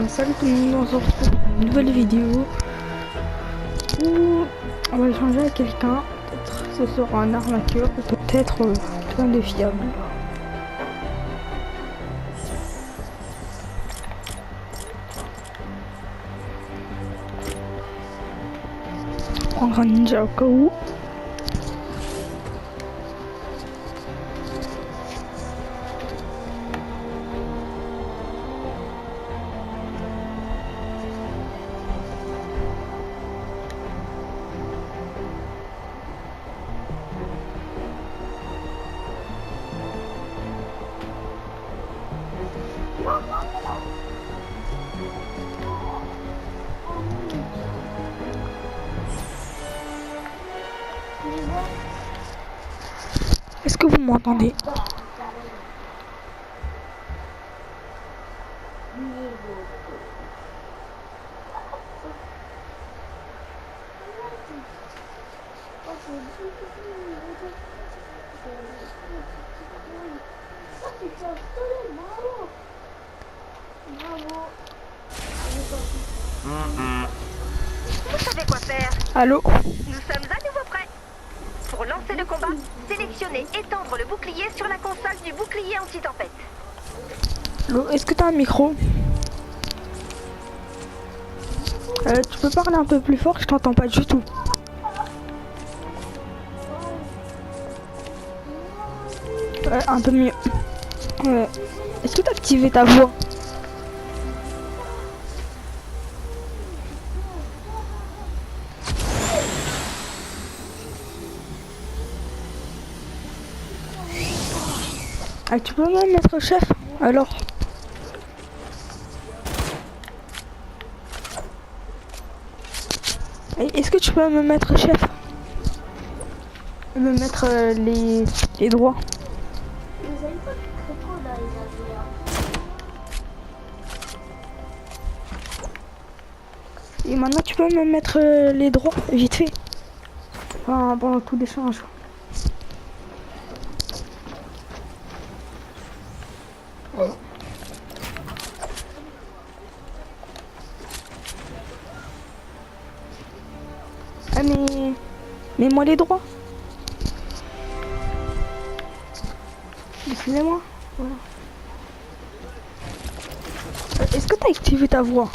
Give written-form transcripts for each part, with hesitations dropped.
Salut tout le monde, on se retrouve pour une nouvelle vidéo où on va échanger avec quelqu'un. Peut-être ce sera un arnaqueur ou peut-être quelqu'un de fiable. Prendre un ninja au cas où. Est-ce que vous m'entendez? Vous savez quoi faire? Allô? Nous sommes à nouveau prêts. Pour lancer le combat, sélectionnez étendre le bouclier sur la console du bouclier anti-tempête. Allô? Est-ce que t'as un micro? Tu peux parler un peu plus fort, je t'entends pas du tout. Un peu mieux. Est-ce que t'as activé ta voix? Ah, tu peux même mettre chef alors? Est-ce que tu peux me mettre chef? Me mettre les droits. Et maintenant tu peux me mettre les droits vite fait. Enfin, pendant tout l'échange. Voilà. Ah mais moi les droits. Excusez-moi. Voilà. Est-ce que t'as activé ta voix?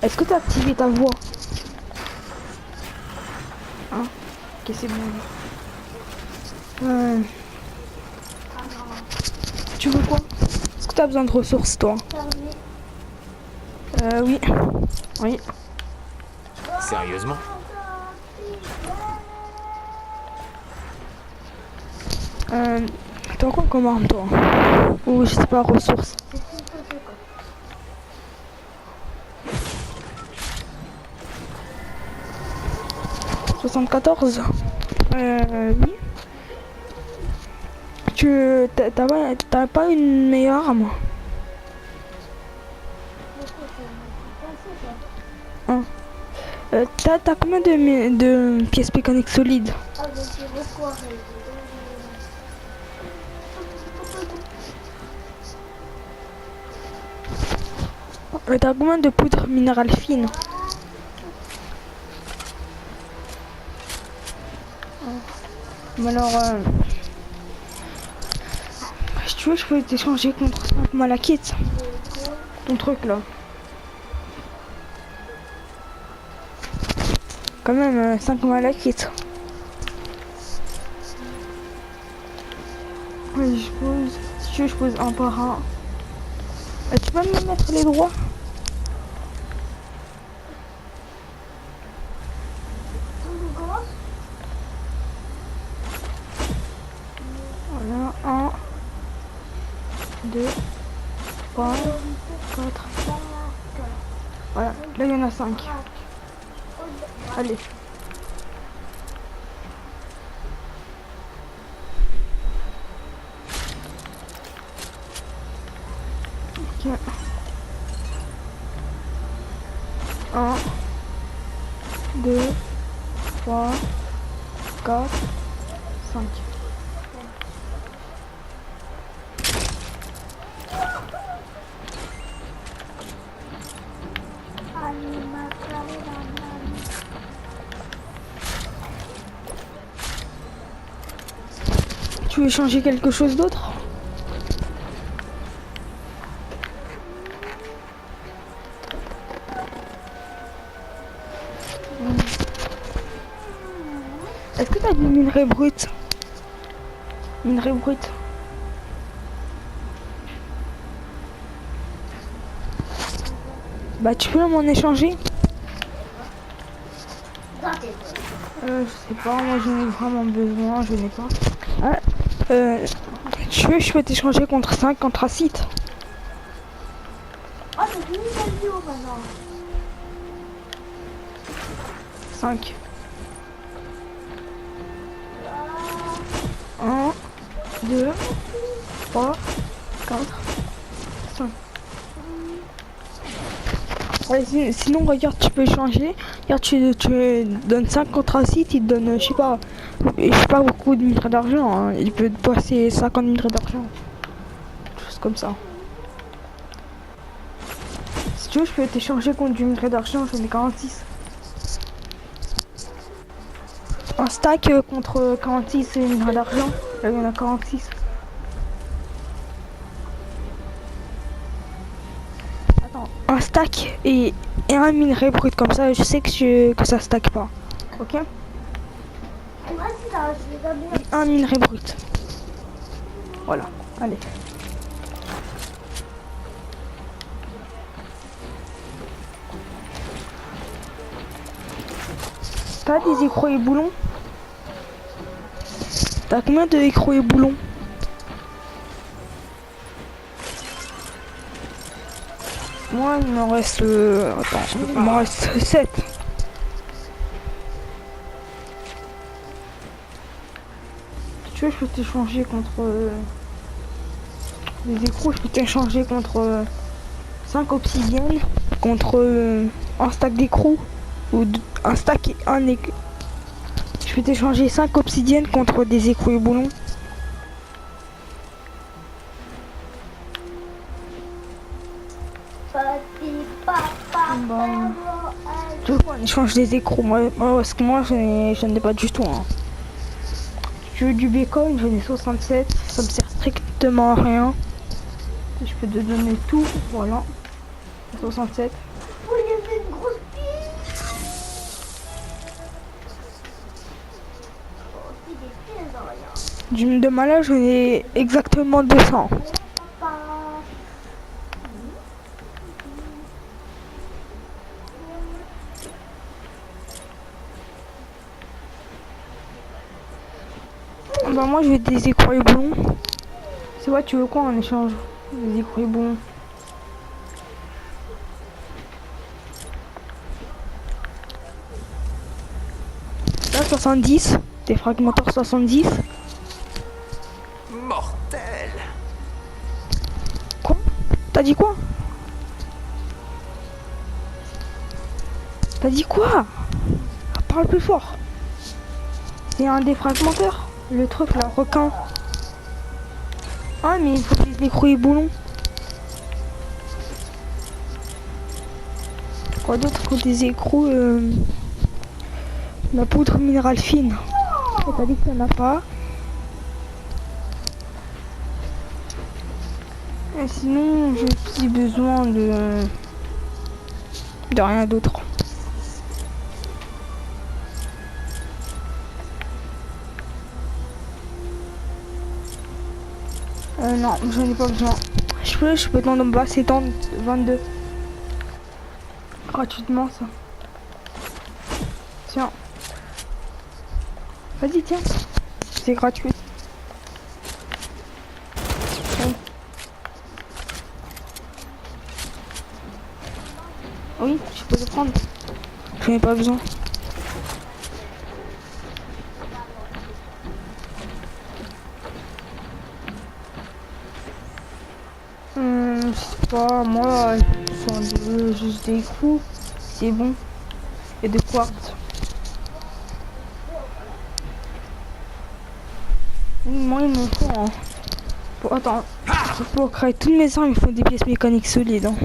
Est-ce que t'as activé ta voix? Hein? Ok, c'est bon. Tu veux quoi? Est-ce que t'as besoin de ressources, toi? Oui. Oui. Sérieusement? T'as quoi comme arme, toi? Ou je sais pas, ressources. « 74 » oui. T'as pas une meilleure arme? Hein. T'as combien de pièces mécaniques solides? T'as combien de poudre minérale fine? Mais alors, si tu veux, je peux t'échanger contre 5 malachites. Ton truc là. Quand même, 5 malachites. Oui, je pose. Si tu veux, je pose un par un. Tu peux me mettre les droits? Voilà, 1, 2, 3, 4. Voilà, là il y en a 5. Allez. Ok. 1, 2, 3, 4, 5. Tu veux changer quelque chose d'autre? Est-ce que t'as du minerai brut? Minerai brut. Bah tu peux m'en échanger? Je sais pas, moi j'en ai vraiment besoin, je n'ai pas. Ah, tu veux, je peux t'échanger contre 5 anthracites. Ah, c'est fini la vidéo maintenant. 5. 1, 2, 3, 4, 5. Ouais, sinon, regarde, tu peux changer. Regarde, tu donnes 5 anthracites, il te donne, je sais pas beaucoup de minerais d'argent. Hein. Il peut te passer 50 minerais d'argent. Chose comme ça. Si tu veux, je peux t'échanger contre du minerai d'argent, j'en ai 46. Un stack contre 46 minerais d'argent. Là, il y en a 46. Attends, un stack et un minerai brut comme ça, je sais que ça stack pas. Ok? Vas-y, là, je vais donner. Un minerai brut. Voilà, allez. T'as des écrous et boulons? T'as combien de écrous et boulons? Moi, il m'en reste... attends, il m'en reste 7. Si tu veux, je peux t'échanger contre... les écrous, je peux t'échanger contre 5 obsidiennes, contre un stack d'écrous, ou un stack et un écrou. Je peux t'échanger 5 obsidiennes contre des écrous et boulons. Bon. Tu veux qu'on échange des écrous? Moi, parce que moi, je n'ai pas du tout. Hein. Tu veux du bacon? J'en ai 67. Ça me sert strictement à rien. Je peux te donner tout. Voilà. 67. Oh, il y avait une grosse pile. Oh, c'est des piles dans rien. De malade, j'en ai exactement 200. Papa. Bah moi je veux des écrous et boulons. C'est vrai, tu veux quoi en échange? Des écrous et boulons. Là 70, des fragmenteurs 70. Mortel. Quoi? T'as dit quoi? T'as dit quoi? Parle plus fort. C'est un des fragmenteurs. Le truc là, requin. Ah mais il faut des écrous et boulons. Quoi d'autre que des écrous? La poudre minérale fine. T'as dit que t'en as pas. Et sinon j'ai aussi besoin de rien d'autre. Non, j'en ai pas besoin. Je peux t'en passer dans 22. Gratuitement ça. Tiens. Vas-y, tiens. C'est gratuit. Oui, je peux le prendre. J'en ai pas besoin. Je sais pas, moi, juste des coups, c'est bon. Et de quartz. Oui, moi, il me faut. Hein. Attends, pour créer toutes mes armes, il faut des pièces mécaniques solides. Hein.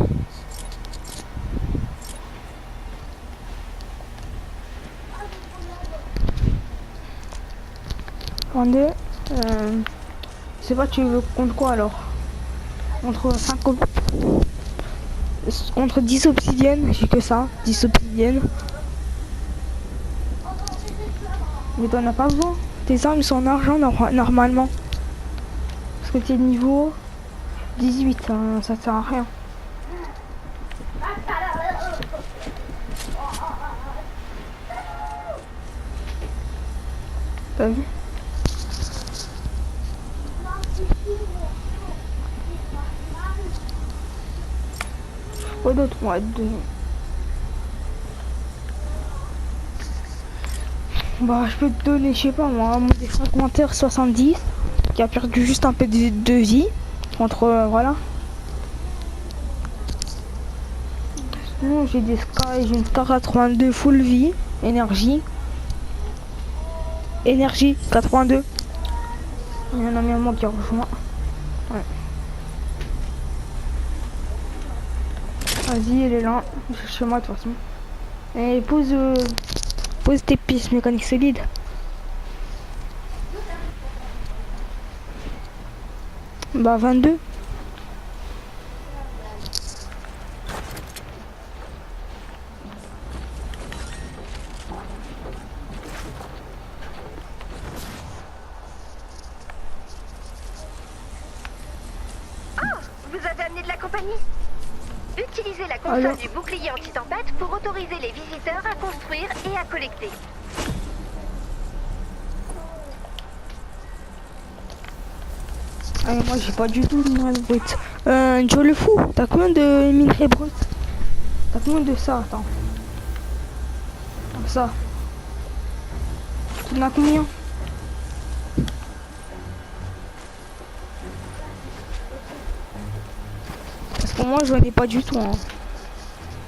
Attendez, sais pas, tu veux contre quoi alors? Contre 5 contre 10 obsidiennes, j'ai que ça, 10 obsidiennes. Mais t'en as pas besoin. Tes armes sont en argent normalement. Parce que t'es niveau 18, ça sert à rien. T'as vu? Quoi d'autre on va te donner? Bah je peux te donner, je sais pas moi, mon défragmentaire 70 qui a perdu juste un peu de vie contre voilà. Sinon j'ai des Sky, j'ai une Scar 82 full vie, énergie. Énergie 82. Il y en a mis un mot qui a rejoint. Ouais. Vas-y, elle est là. Chez moi de toute façon. Et pose tes pistes mécaniques solides. Bah 22. Vous avez amené de la compagnie? Utilisez la console Alors du bouclier anti-tempête pour autoriser les visiteurs à construire et à collecter. Moi j'ai pas du tout de minerai brut. Joe le fou, t'as combien de minerai brut? T'as combien de ça? Attends. Ça. Tu en as combien? Parce que moi je n'en ai pas du tout. Hein.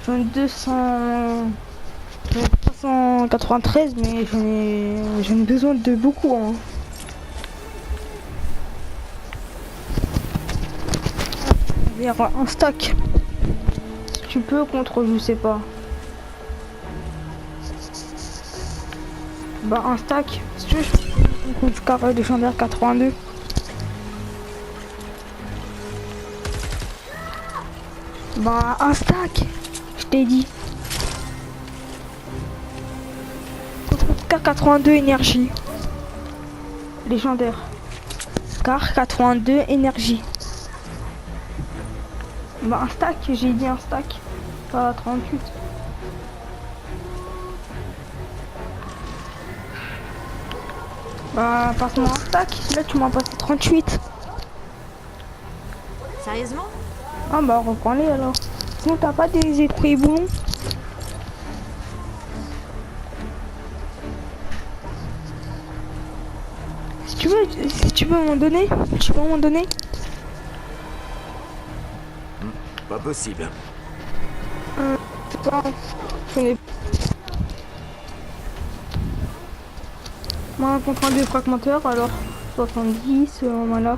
J'en ai 200... J'en ai 393 mais j'en ai besoin de beaucoup. Hein. Vers un stack. Si tu peux contre je sais pas. Bah un stack. Si tu veux, contre carré de chandelle 82. Bah un stack. Je t'ai dit. Contre 82 énergie. Légendaire. Car 82 énergie. Bah un stack, j'ai dit un stack. Pas 38. Bah passe-moi un stack. Là tu m'as passé 38. Sérieusement? Ah bah reprends-les alors. Sinon t'as pas des écrous boulons? Si tu veux m'en donner, tu peux m'en donner? Pas possible. C'est pas... j'en ai- Moi un contrat de fragmenteur alors 70 en mala.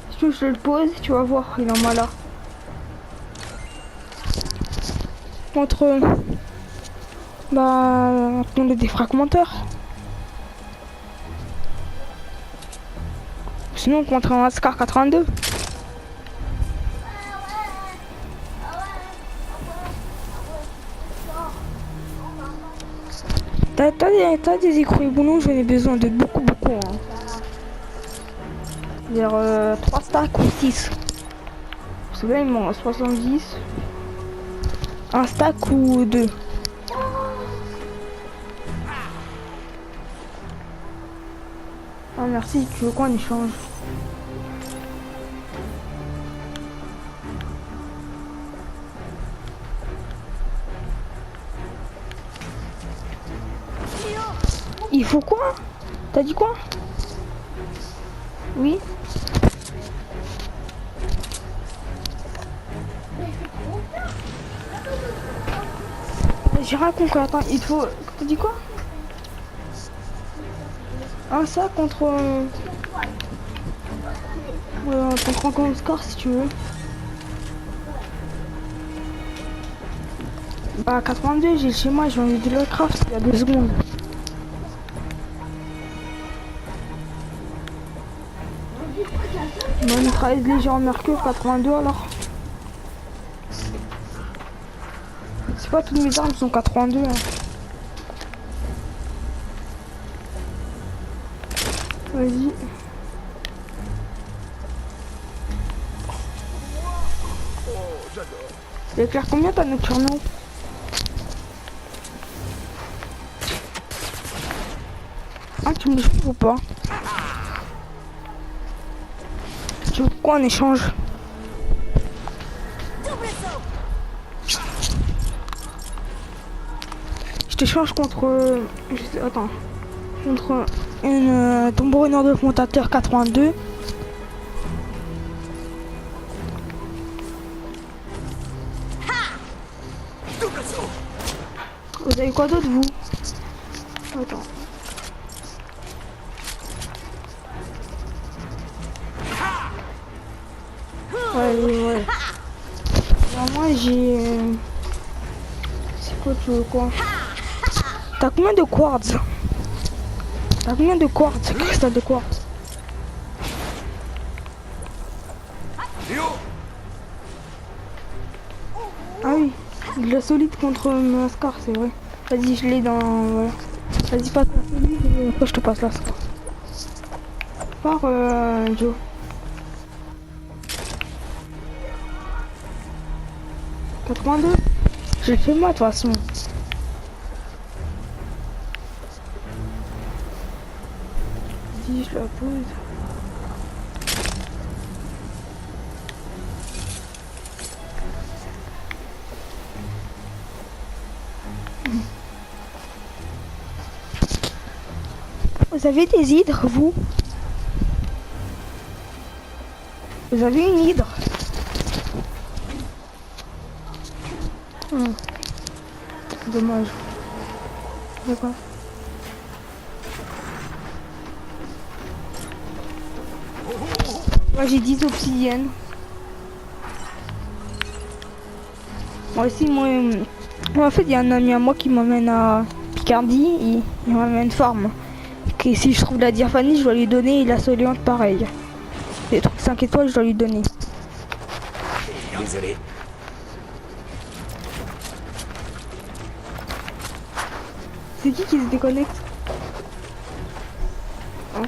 Si tu veux je le pose, tu vas voir, il est en mala. Contre bah on a des fragmenteurs. Sinon contre un Scar 82. T'as des écrous boulons, j'en ai besoin de beaucoup. Hein. C'est-à-dire 3 stacks ou 6. Parce que là il m'en reste 70. Un stack ou 2. Ah merci, tu veux quoi en échange? Il faut quoi? T'as dit quoi? Oui. J'ai rien compris, attends, il faut... T'as dit quoi? Ah ça contre... contre un score si tu veux. Bah 82, j'ai chez moi, j'ai envie de le craft il y a 2 secondes. 13 léger en mercure, 82 alors. C'est pas toutes mes armes sont 82. Hein. Vas-y. C'est clair combien t'as Nocturno? Ah, tu me le fous ou pas? Tu veux quoi en échange? Je t'échange contre... attends. Contre une tambourine de montateur 82. Vous avez quoi d'autre vous? Attends. Ouais. Alors moi j'ai... C'est quoi tu veux quoi? T'as combien de quartz? T'as combien de quartz? Cristal de quartz? Ah oui, de la solide contre Mascar, c'est vrai. Vas-y, je l'ai dans... Voilà. Vas-y, passe la solide et après je te passe la scar. Par Joe. « 82 ?» Je le fais moi de toute façon. Dis, je la pose. Vous avez des hydres, vous? Vous avez une hydre? Dommage. D'accord. Moi j'ai 10 obsidiennes. Moi aussi, moi en fait il y a un ami à moi qui m'emmène à Picardie, il m'emmène farm. Et si je trouve la Dirfanie, je dois lui donner, et la Soliante pareil. Les trucs 5 étoiles, je dois lui donner. Désolé. C'est qui se déconnecte? Hein?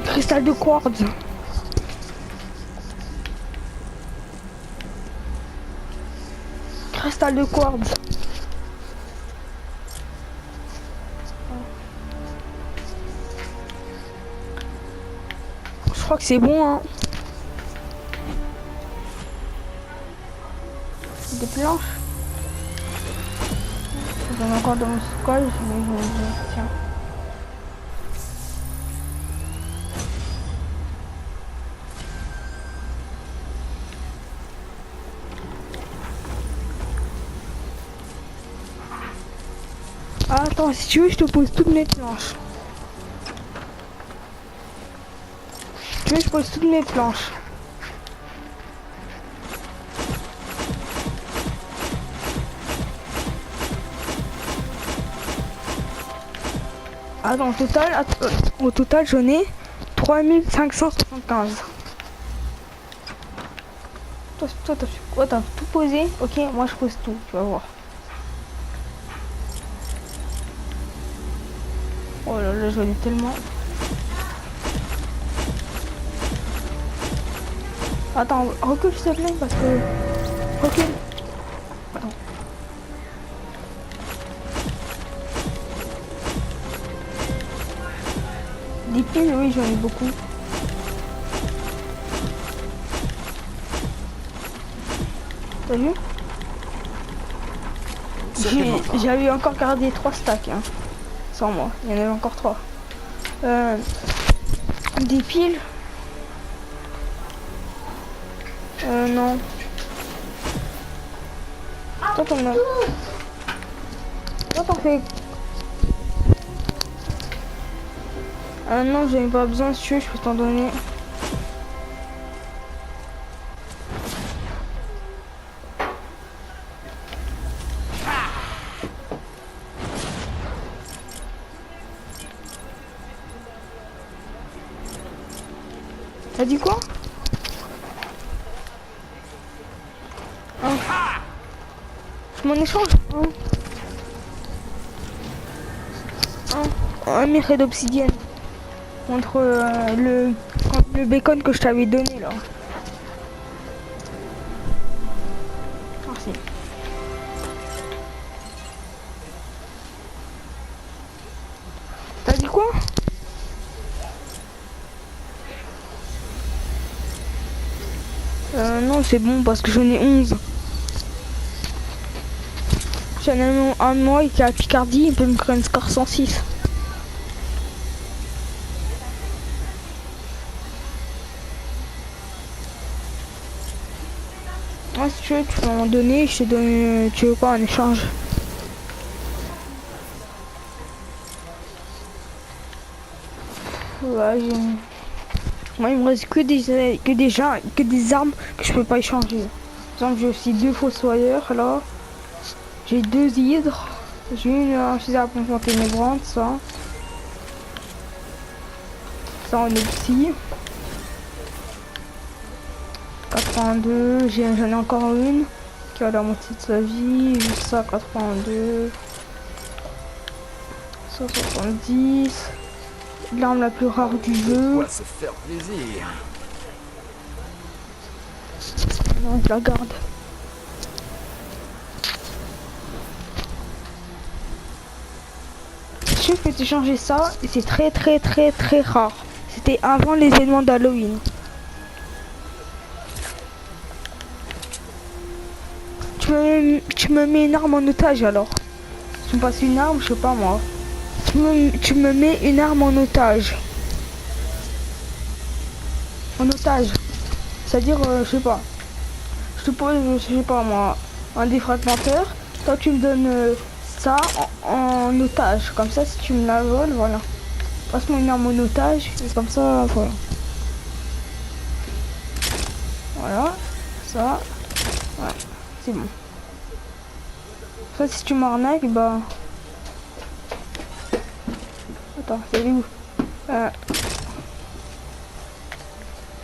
Cristal de quartz. Cristal de quartz. Je crois que c'est bon, hein. Des planches. J'en ai encore dans mon scotch, mais tiens. Ah, attends, si tu veux, je te pose toutes mes planches. Si tu veux, je pose toutes mes planches. Attends, au total, j'en ai 3575. Toi, t'as fait quoi? T'as tout posé? Ok, moi je pose tout, tu vas voir. Oh là là, j'en ai tellement. Attends, recule s'il te plaît parce que... Recule. Attends. Des piles, oui, j'en ai beaucoup. T'as vu? J'avais encore gardé 3 stacks, hein. Sans moi, il y en avait encore 3. Des piles. Non. Toi t'en as. Toi t'en fais. Non, j'en ai pas besoin, si tu veux, je peux t'en donner. T'as dit quoi? Hein? Je m'en échange? Hein? Hein? Un minerai d'obsidienne. Contre le bacon que je t'avais donné là. Merci. T'as dit quoi? Non, c'est bon parce que j'en ai 11. J'en ai un de moi qui est à Picardie, il peut me créer une score 106. Ouais, si tu veux, tu peux m'en donner, je te donne, tu veux quoi en échange? Ouais, moi, il me reste que des armes que je peux pas échanger. Par exemple, j'ai aussi 2 fossoyeurs là. J'ai 2 hydres. J'ai une fusil à pompe ténébrante, ça. Ça en est petit. 82, j'en ai encore une qui a la moitié de sa vie. Juste ça, 82. 170. L'arme la plus rare du jeu. On va se faire plaisir. Non, je la garde. Je peux t'échanger ça et c'est très rare. C'était avant les événements d'Halloween. Tu me mets une arme en otage alors. Tu me passes une arme, je sais pas moi. Tu me mets une arme en otage. En otage. C'est-à-dire, je sais pas. Je te pose, je sais pas moi, un défragmenteur. Toi tu me donnes ça en otage. Comme ça, si tu me la voles, voilà. Passe-moi une arme en otage. Et comme ça, voilà. Voilà. Ça. Ouais. C'est bon. Ça, si tu m'arnaques, bah... Attends, c'est où?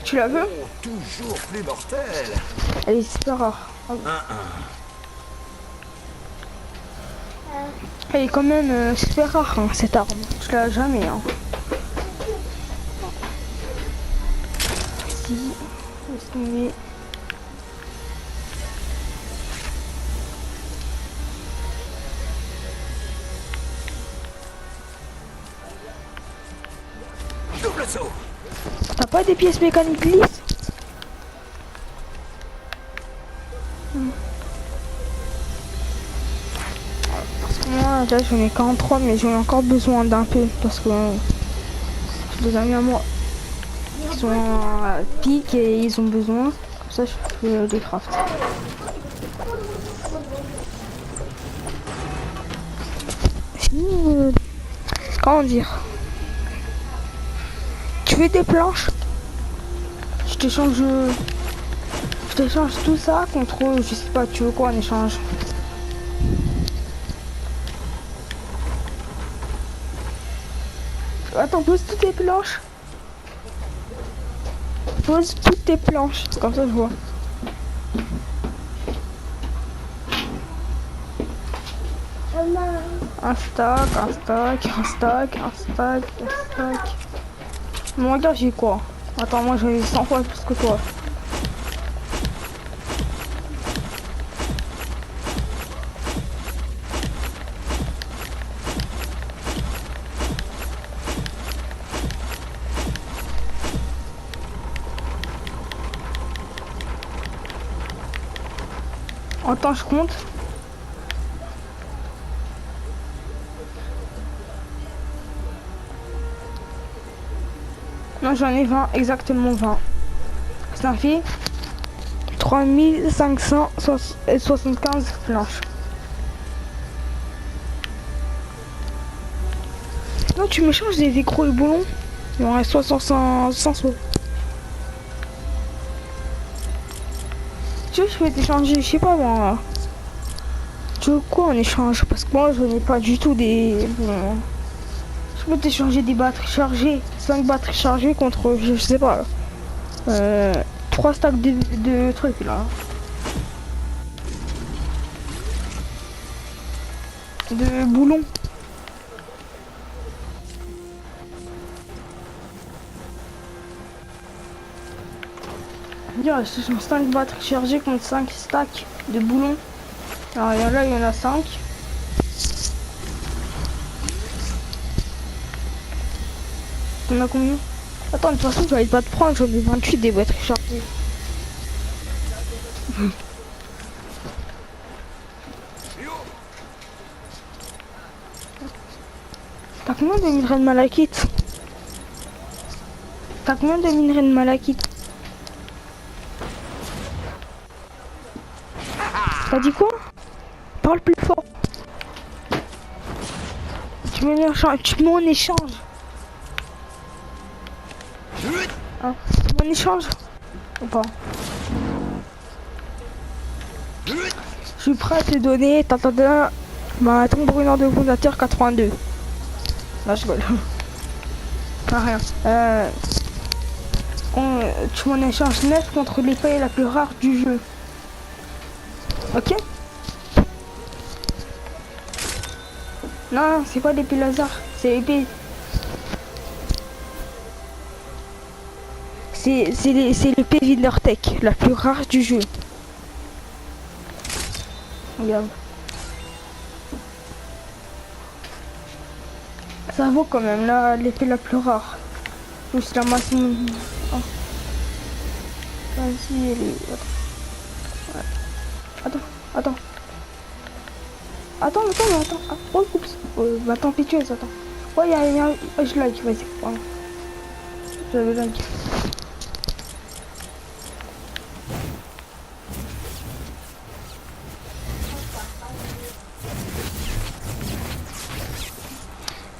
Tu la veux? Oh, toujours plus mortel. Elle est super rare. Elle est quand même super rare, hein, cette arme. Je l'ai jamais. Hein. Si, laisse tomber. Double saut. T'as pas des pièces mécaniques lisses? Parce que moi, là, j'en ai 43, mais j'en ai encore besoin d'un peu. Parce que j'ai des amis à moi qui sont à pic et ils ont besoin. Comme ça, je fais des crafts. Sinon, comment dire? Tu veux des planches? Je t'échange tout ça contre, je sais pas, tu veux quoi en échange? Attends, pose toutes tes planches. Pose toutes tes planches, comme ça je vois. Un stack, un stack, un stack, un stack, un stack. Bon, regarde, j'ai quoi? Attends, moi j'ai 100 fois plus que toi. Attends, je compte. Non, j'en ai 20, exactement 20. Ça fait 3575 planches. Non, tu m'échanges des gros et boulons. Il en reste 500. Tu veux, je vais t'échanger, je sais pas moi. Tu veux quoi en échange? Parce que moi, je n'ai pas du tout des... Bon, je peux t'échanger des batteries chargées. 5 batteries chargées contre, je sais pas. 3 stacks de trucs là. De boulons. Dire, ce sont 5 batteries chargées contre 5 stacks de boulons. Alors là, il y en a 5. T'en as combien? Attends, de toute façon, tu vas pas te prendre, j'en ai 28 des batteries chargées. T'as combien de minerais de malachite? T'as combien de minerais de malachite? T'as dit quoi? Parle plus fort. Tu me mets en échange. Hein? Tu me en échange ou pas? Je suis prêt à te donner ton brûlant de fondateur 82. Là je rigole. Ah, rien. Tu m'en échanges 9 contre l'épée la plus rare du jeu. Ok? Non, c'est pas l'épée laser, c'est l'épée. C'est l'épée Wintertech, la plus rare du jeu. Regarde. Ça vaut quand même là l'épée la plus rare. Juste la maximum. Oh. Vas-y, elle est. Attends. Attends. Ah, oh, oups. Bah tant pis, tu es, attends. Ouais, je like, vas-y. Ouais. Je like.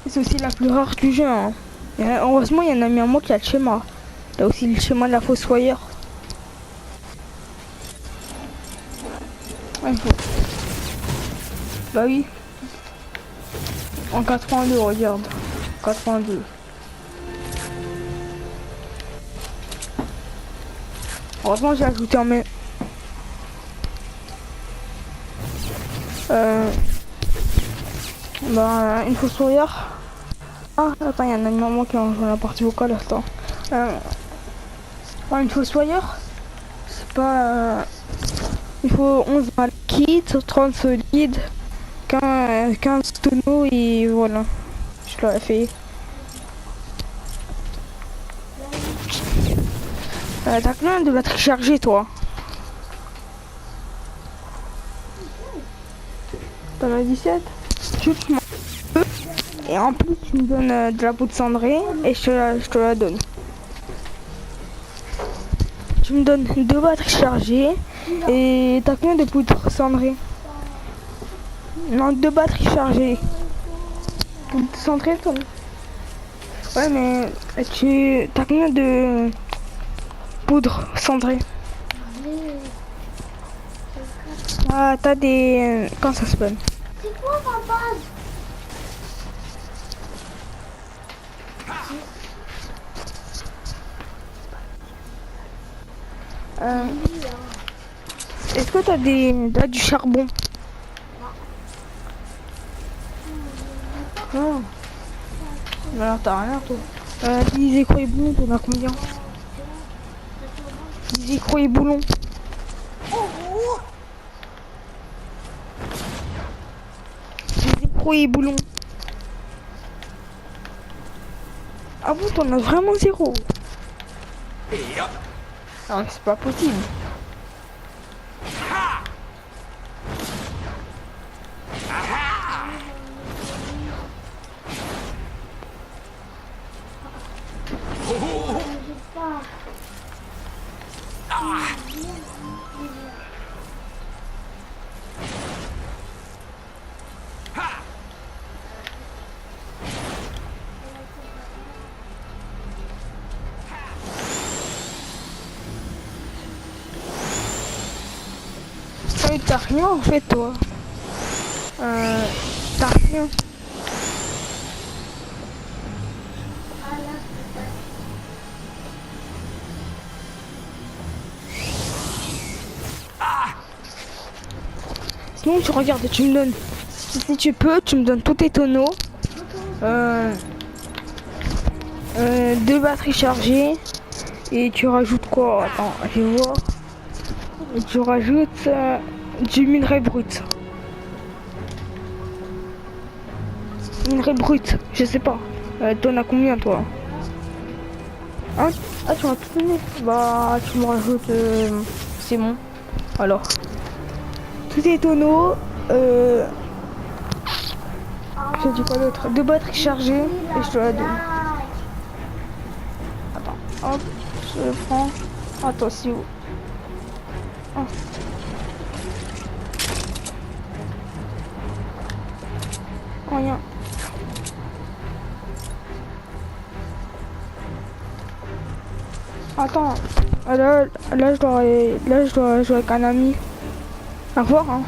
C'est aussi la plus rare du jeu. Hein. Heureusement, il y en a mis un mot qui a le schéma. Il y a aussi le schéma de la fossoyeur. Ouais, il faut. Bah oui. En 82, regarde. 82. Heureusement, j'ai ajouté un mais. Bah, une fossoyeur. Ah, attends, il y a un animal qui est dans la partie vocale, attends. Une fossoyeur, c'est pas... il faut 11 malachite, 30 solides, 15 tonneaux et voilà. Je l'aurais fait. T'as combien de batteries chargées, toi? T'en as 17? Et en plus, tu me donnes de la poudre cendrée et je te la donne. Tu me donnes 2 batteries chargées et t'as combien de poudre cendrée? Non, 2 batteries chargées. Poudre cendrée, toi? Ouais, mais t'as combien de poudre cendrée? Ah, t'as des... Comment ça s'appelle? C'est quoi ma base? Est-ce que t'as du charbon? Non. Mais alors t'as rien, toi. Des écrous et boulons, t'en as combien? Des écrous et boulons. Des écrous et boulons. Ah bon, t'en as vraiment 0? Non, c'est pas possible. T'as rien en fait, toi. T'as rien. Sinon, tu regardes, tu me donnes. Si tu peux, tu me donnes tous tes tonneaux. 2 batteries chargées. Et tu rajoutes quoi? Attends, je vais voir. Et tu rajoutes du minerai brut. Minerai brut, je sais pas. T'en as combien toi? Hein? Ah, tu m'as tout donné. Bah, tu me rajoutes. C'est bon. Alors. Tous tes tonneaux. Je dis quoi d'autre? 2 batteries chargées. Et je te la donne. Attends. Hop. Je prends. Attends, c'est où? Ah. Rien. Attends, là je dois jouer avec un ami. Au revoir, hein.